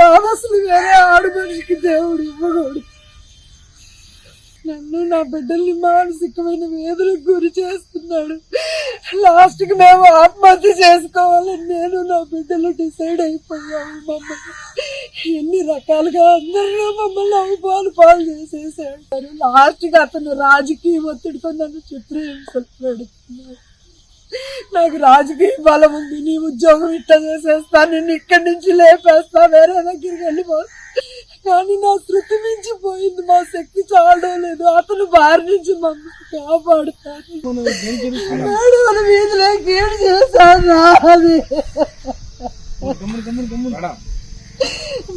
బాధ అసలు వేరే ఆడు మనిషికి దేవుడు ఇవ్వకూడదు. నన్ను నా బిడ్డల్ని మానసికమైన వేదనకు గురి చేస్తున్నాడు. లాస్ట్ కి మేము ఆత్మహత్య చేసుకోవాలని నేను నా బిడ్డలు డిసైడ్ అయిపోయాము. మమ్మల్ని ఎన్ని రకాలుగా అందరూ మమ్మల్ని అవిపాలు పాలు చేసేసాడు. లాస్ట్ కి అతను రాజకీయ ఒత్తిడితో నన్ను చిత్రహింసలు పెడుతున్నాడు. నాకు రాజకీయ బలం ఉంది, నీ ఉద్యోగం ఇట్లా చేసేస్తా, నేను ఇక్కడి నుంచి లేపేస్తా, వేరే దగ్గరికి వెళ్ళిపో. కానీ నా శృతి మించిపోయింది, మా శక్తి చాలడం లేదు. అతను బారి నుంచి మమ్మల్ని కాపాడుతాను. మేడం వీధిలోకి ఏడు చేశాను అది.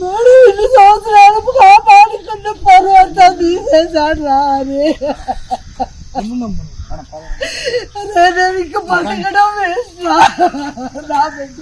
మేడం ఇన్ని సంవత్సరాలకు కాపాడుకున్న పర్వతా తీసేశాడు రా అని. ఇంకా బతకడం వేస్ట్ నా బిడ్డ.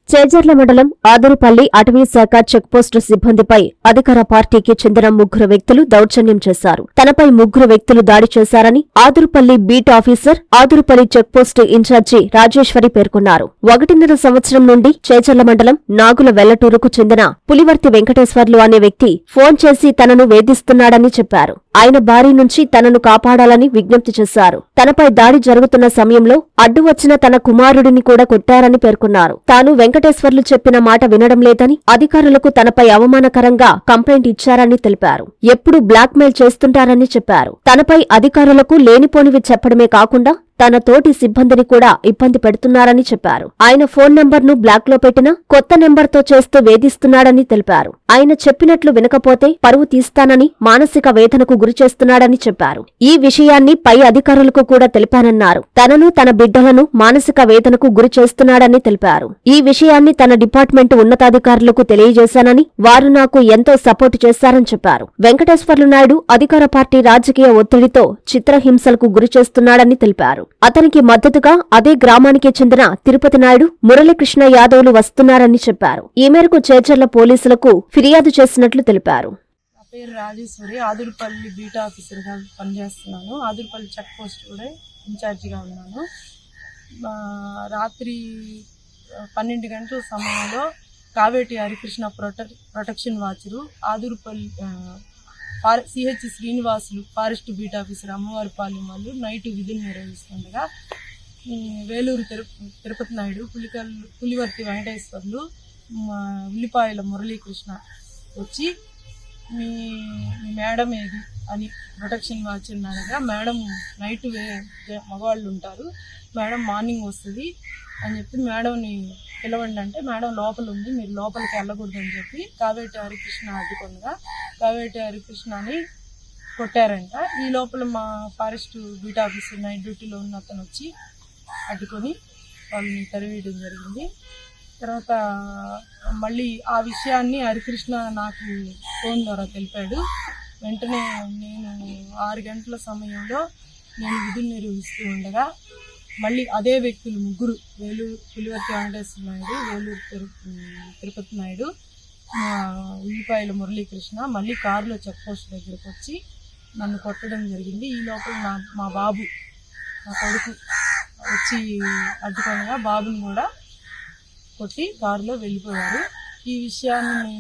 చేజర్ల మండలం ఆదురుపల్లి అటవీ శాఖ చెక్పోస్టు సిబ్బందిపై అధికార పార్టీకి చెందిన 3 వ్యక్తులు దౌర్జన్యం చేశారు. తనపై 3 వ్యక్తులు దాడి చేశారని Adurupalli beat officer, Adurupalli checkpost incharge Rajeshwari పేర్కొన్నారు. 1.5 సంవత్సరం నుండి చేజర్ల మండలం నాగుల వెల్లటూరుకు చెందిన పులివర్తి వెంకటేశ్వర్లు అనే వ్యక్తి ఫోన్ చేసి తనను వేధిస్తున్నాడని చెప్పారు. ఆయన బారి నుంచి తనను కాపాడాలని విజ్ఞప్తి చేశారు. తనపై దాడి జరుగుతున్న సమయంలో అడ్డు వచ్చిన తన కుమారుడిని కూడా కొట్టారని పేర్కొన్నారు. తాను వెంకటేశ్వర్లు చెప్పిన మాట వినడం లేదని, అధికారులకు తనపై అవమానకరంగా కంప్లైంట్ ఇచ్చారని తెలిపారు. ఎప్పుడు బ్లాక్ మెయిల్ చేస్తుంటారని చెప్పారు. తనపై అధికారులకు లేనిపోనివి చెప్పడమే కాకుండా తన తోటి సిబ్బందిని కూడా ఇబ్బంది పెడుతున్నారని చెప్పారు. ఆయన ఫోన్ నెంబర్ను బ్లాక్ లో పెట్టినా కొత్త నెంబర్తో చేస్తూ వేధిస్తున్నాడని తెలిపారు. ఆయన చెప్పినట్లు వినకపోతే పరువు తీస్తానని, మానసిక వేదనకు గురిచేస్తున్నాడని చెప్పారు. ఈ విషయాన్ని పై అధికారులకు కూడా తెలిపానన్నారు. తనను, తన బిడ్డలను మానసిక వేదనకు గురి చేస్తున్నాడని తెలిపారు. ఈ విషయాన్ని తన డిపార్ట్మెంట్ ఉన్నతాధికారులకు తెలియజేశానని, వారు నాకు ఎంతో సపోర్టు చేశారని చెప్పారు. వెంకటేశ్వర్లు నాయుడు అధికార పార్టీ రాజకీయ ఒత్తిడితో చిత్రహింసలకు గురిచేస్తున్నాడని తెలిపారు. అతనికి మద్దతుగా అదే గ్రామానికి చెందిన తిరుపతి నాయుడు, మురళీకృష్ణ యాదవ్లు వస్తున్నారని చెప్పారు. ఈ మేరకు చేజర్ల పోలీసులకు ఫిర్యాదు చేసినట్లు తెలిపారు. నా పేరు రాజేశ్వరి, ఆదురుపల్లి బీట్ ఆఫీసర్గా పనిచేస్తున్నాను. ఆదురుపల్లి చెక్ పోస్ట్ కూడా ఇన్ఛార్జిగా ఉన్నాను. రాత్రి 12 గంటల సమయంలో Kaveti Harikrishna protection watcher, Adurupalli CH Srinivasulu forest beat officer Ammavaripalem వాళ్ళు నైట్ విధులు నిర్వహిస్తుండగా వేలూరు తిరుపతి నాయుడు, పులివర్తి వెంకటేశ్వర్లు, ఉల్లిపాయల మురళీకృష్ణ వచ్చి మీ మేడం ఏది అని ప్రొటెక్షన్ వాచర్ అనగా, మేడం నైట్ మగవాళ్ళు ఉంటారు, మేడం మార్నింగ్ వస్తుంది అని చెప్పి మేడంని పిలవండి అంటే, మేడం లోపల ఉంది, మీరు లోపలికి వెళ్ళకూడదు అని చెప్పి కావేటి హరికృష్ణ అడ్డుకొనగా కావేటి హరికృష్ణని కొట్టారంట. ఈ లోపల మా ఫారెస్ట్ బీట్ ఆఫీసర్ నైట్ డ్యూటీలో ఉన్న అతను వచ్చి అడ్డుకొని వాళ్ళని తరివేయడం జరిగింది. తర్వాత మళ్ళీ ఆ విషయాన్ని హరికృష్ణ నాకు ఫోన్ ద్వారా తెలిపాడు. వెంటనే నేను 6 గంటల సమయంలో నేను విధులు నిర్వహిస్తూ ఉండగా మళ్ళీ అదే వ్యక్తులు 3, వేలూరు పులివర్తి వెంకటేశ్వర నాయుడు, వేలూరు తిరుపతి నాయుడు, ఉల్లిపాయల మురళీకృష్ణ మళ్ళీ కారులో చెక్ పోస్ట్ దగ్గరకు వచ్చి నన్ను కొట్టడం జరిగింది. ఈ లోపల మా బాబు, నా కొడుకు వచ్చి అడ్డుకొనగా బాబుని కూడా కొట్టి కారులో వెళ్ళిపోయారు. ఈ విషయాన్ని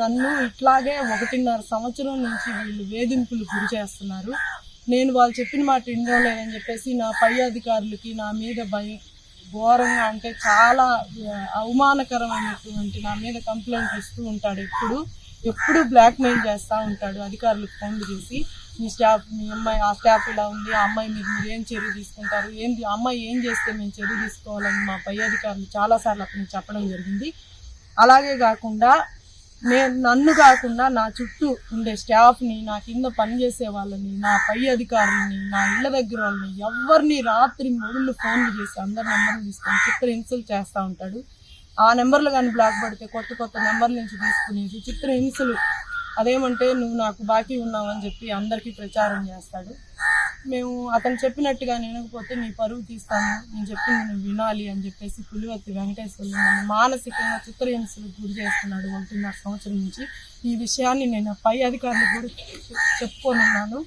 నన్ను ఇట్లాగే 1.5 సంవత్సరం నుంచి వీళ్ళు వేధింపులు గురి చేస్తున్నారు. నేను వాళ్ళు చెప్పిన మాట వినడం లేదని చెప్పేసి నా పై అధికారులకి నా మీద ఘోరంగా, అంటే చాలా అవమానకరమైనటువంటి నా మీద కంప్లైంట్ ఇస్తూ ఉంటాడు. ఎప్పుడు బ్లాక్మెయిల్ చేస్తూ ఉంటాడు. అధికారులకు ఫోన్లు చేసి మీ స్టాఫ్, మీ అమ్మాయి, ఆ స్టాఫ్ ఇలా ఉంది, ఆ అమ్మాయి మీరు ఏం చర్య తీసుకుంటారు, ఏంటి అమ్మాయి ఏం చేస్తే మేము చర్య తీసుకోవాలని మా పై అధికారులు చాలాసార్లు అతనికి చెప్పడం జరిగింది. అలాగే కాకుండా నన్ను కాకుండా నా చుట్టూ ఉండే స్టాఫ్ని, నా కింద పనిచేసే వాళ్ళని, నా పై అధికారులని, నా ఇళ్ళ దగ్గర వాళ్ళని, ఎవరిని రాత్రి మొదలు ఫోన్లు చేసి అందరి నెంబర్లు తీసుకొని చిత్రహింసలు చేస్తూ ఉంటాడు. ఆ నెంబర్లు కానీ బ్లాక్ పడితే కొత్త నెంబర్ల నుంచి తీసుకునేసి చిత్రహింసలు, అదేమంటే నువ్వు నాకు బాకీ ఉన్నావని చెప్పి అందరికీ ప్రచారం చేస్తాడు. మేము అతను చెప్పినట్టుగా వినకపోతే నీ పరువు తీస్తాను, నేను చెప్పింది నువ్వు వినాలి అని చెప్పేసి పులివర్తి వెంకటేశ్వర్లు నన్ను మానసికంగా చిత్రహింసలకు గురి చేస్తున్నాడు 1.5 సంవత్సరం నుంచి. ఈ విషయాన్ని నేను పై అధికారులకు కూడా చెప్పుకోనున్నాను.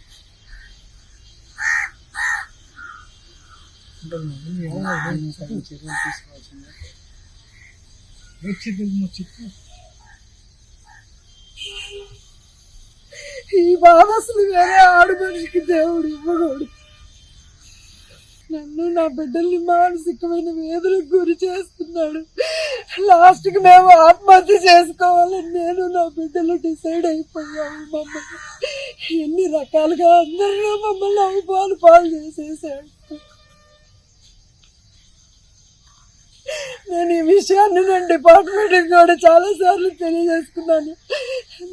ఈ బాధ అసలు వేరే ఆడమనిషికి దేవుడు ఇవ్వకూడదు. నన్ను నా బిడ్డల్ని మానసికమైన వేదనకు గురి చేస్తున్నాడు. లాస్ట్కి మేము ఆత్మహత్య చేసుకోవాలని నేను నా బిడ్డలు డిసైడ్ అయిపోయాము. మమ్మల్ని ఎన్ని రకాలుగా అందరిలో మమ్మల్ని అవిపాలు పాలు చేసేసాడు. నేను ఈ విషయాన్ని నేను డిపార్ట్మెంట్కి కూడా చాలాసార్లు తెలియజేసుకున్నాను.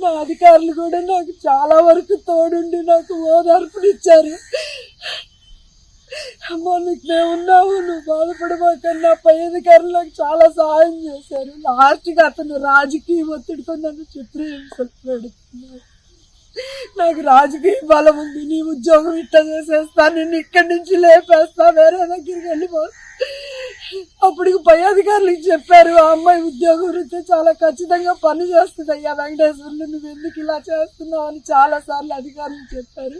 నా అధికారులు కూడా నాకు చాలా వరకు తోడుండి నాకు ఓదార్పునిచ్చారు. అమ్మా నీకు మేము ఉన్నావు, నువ్వు బాధపడమాకన్నా పై అధికారులు నాకు చాలా సహాయం చేశారు. లాస్ట్గా అతను రాజకీయ ఒత్తిడితో నన్ను చిత్రహింసలు పెడుతున్నాడు. నాకు రాజకీయ బలం ఉంది, నీ ఉద్యోగం ఇట్లా చేసేస్తా, నేను ఇక్కడి నుంచి లేపేస్తా, వేరే దగ్గరికి వెళ్ళిపో. అప్పటికి పై అధికారులకు చెప్పారు ఆ అమ్మాయి ఉద్యోగం వృత్తి చాలా ఖచ్చితంగా పని చేస్తుంది అయ్యా వెంకటేశ్వర్లు, నువ్వు ఎందుకు ఇలా చేస్తున్నావు అని చాలా సార్లు అధికారులు చెప్పారు.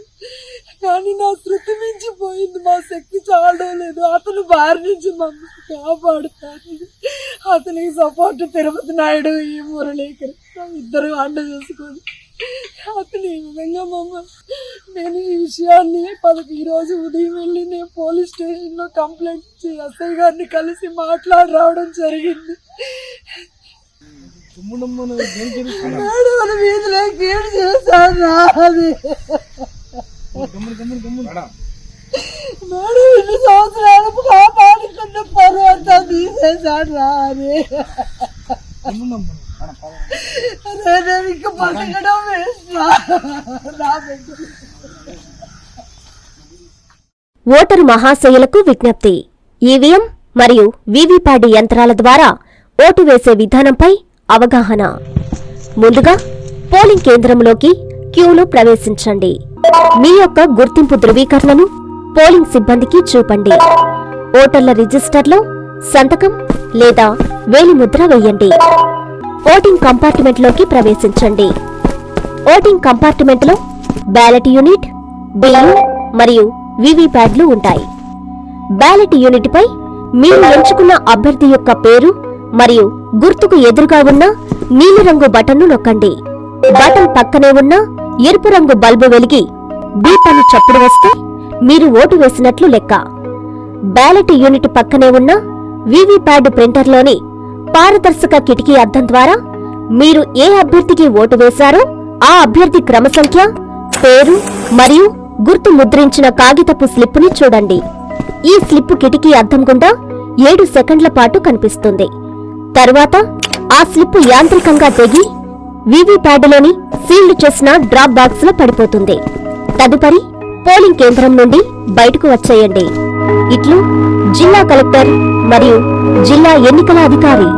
కానీ నా శృతి మించిపోయింది, మా శక్తి చాలలేదు. అతను బారి నుంచి మమ్మల్ని కాపాడుతాను. అతనికి సపోర్ట్ తిరుపతి నాయుడు, ఈ మురళీకర్ ఇద్దరు అండ చూసుకొని అతను ఈ విధంగా నేను ఈ విషయాన్ని ఈరోజు ఉదయం వెళ్ళి నేను పోలీస్ స్టేషన్లో కంప్లైంట్ ఇచ్చి ఎస్ఐ గారిని కలిసి మాట్లాడి రావడం జరిగింది. వీధిలోకి ఏడు చేశాను రాది మేడం, ఇన్ని సంవత్సరాలకు కాపాడుకున్న పర్వంతా తీసేశాడు రాది. ఓటరు మహాశయులకు విజ్ఞప్తి. ఈవీఎం మరియు వీవీప్యాట్ యంత్రాల ద్వారా ఓటు వేసే విధానంపై అవగాహన. ముందుగా పోలింగ్ కేంద్రంలోకి క్యూలో ప్రవేశించండి. మీ యొక్క గుర్తింపు ధృవీకరణను పోలింగ్ సిబ్బందికి చూపండి. ఓటర్ల రిజిస్టర్లో సంతకం లేదా వేలిముద్ర వేయండి. ఓటింగ్ కంపార్ట్మెంట్లోకి ప్రవేశించండి. ఓటింగ్ కంపార్ట్మెంట్లో బ్యాలెట్ యూనిట్, బిల్లు మరియు వీవీప్యాట్లు ఉంటాయి. బ్యాలెట్ యూనిట్పై మీరు ఎంచుకున్న అభ్యర్థి యొక్క పేరు మరియు గుర్తుకు ఎదురుగా ఉన్న నీలిరంగు బటన్ను నొక్కండి. బటన్ పక్కనే ఉన్న ఎరుపు రంగు బల్బు వెలిగి బీప్ అని చప్పుడు వస్తే మీరు ఓటు వేసినట్లు లెక్క. బ్యాలెట్ యూనిట్ పక్కనే ఉన్న వీవీప్యాట్ ప్రింటర్లోని పారదర్శక కిటికీ అద్దం ద్వారా మీరు ఏ అభ్యర్థికి ఓటు వేశారో ఆ అభ్యర్థి క్రమ సంఖ్య, పేరు మరియు గుర్తు ముద్రించిన కాగితపు స్లిప్పుని చూడండి. ఈ స్లిప్పు కిటికీ అద్దం గుండా 7 సెకండ్ల పాటు కనిపిస్తుంది. తరువాత ఆ స్లిప్పు యాంత్రికంగా తెగి వీవీప్యాట్లోని సీల్డ్ చేసిన డ్రాప్ బాక్స్ లో పడిపోతుంది. తదుపరి పోలింగ్ కేంద్రం నుండి బయటకు వచ్చేయండి. ఇట్లు జిల్లా కలెక్టర్ మరియు జిల్లా ఎన్నికల అధికారి.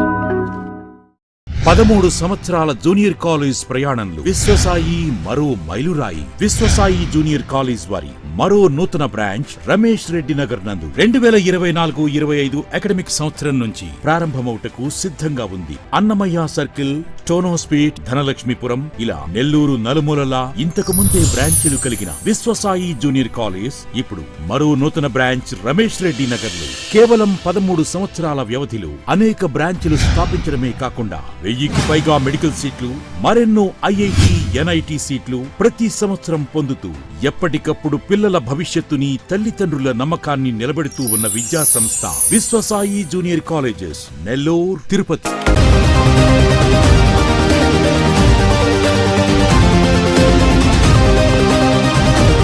13 సంవత్సరాల జూనియర్ కాలేజ్ ప్రయాణంలో విశ్వసాయి మరో మైలురాయి. విశ్వసాయి జూనియర్ కాలేజ్ వారి మరో నూతన బ్రాంచ్ రమేష్ రెడ్డి నగర్ నందు 2024-25 అకాడమిక్ సంవత్సరం నుంచి ప్రారంభమవుటకు సిద్ధంగా ఉంది. అన్నమయ్య సర్కిల్, టోనోస్పేట్, ధనలక్ష్మీపురం ఇలా నెల్లూరు నలుమూలలా ఇంతకు ముందే బ్రాంచీలు కలిగిన విశ్వసాయి జూనియర్ కాలేజ్ ఇప్పుడు మరో నూతన బ్రాంచ్ రమేష్ రెడ్డి నగర్ లో కేవలం 13 సంవత్సరాల వ్యవధిలో అనేక బ్రాంచ్లు స్థాపించడమే కాకుండా 1000కి పైగా మెడికల్ సీట్లు, మరెన్నో ఐఐటి, ఎన్ఐటి సీట్లు ప్రతి సంవత్సరం పొందుతూ ఎప్పటికప్పుడు పిల్లల భవిష్యత్తుని, తల్లిదండ్రుల నమ్మకాన్ని నిలబెడుతూ ఉన్న విద్యా సంస్థ విశ్వసాయి జూనియర్ కాలేజెస్, నెల్లూరు, తిరుపతి.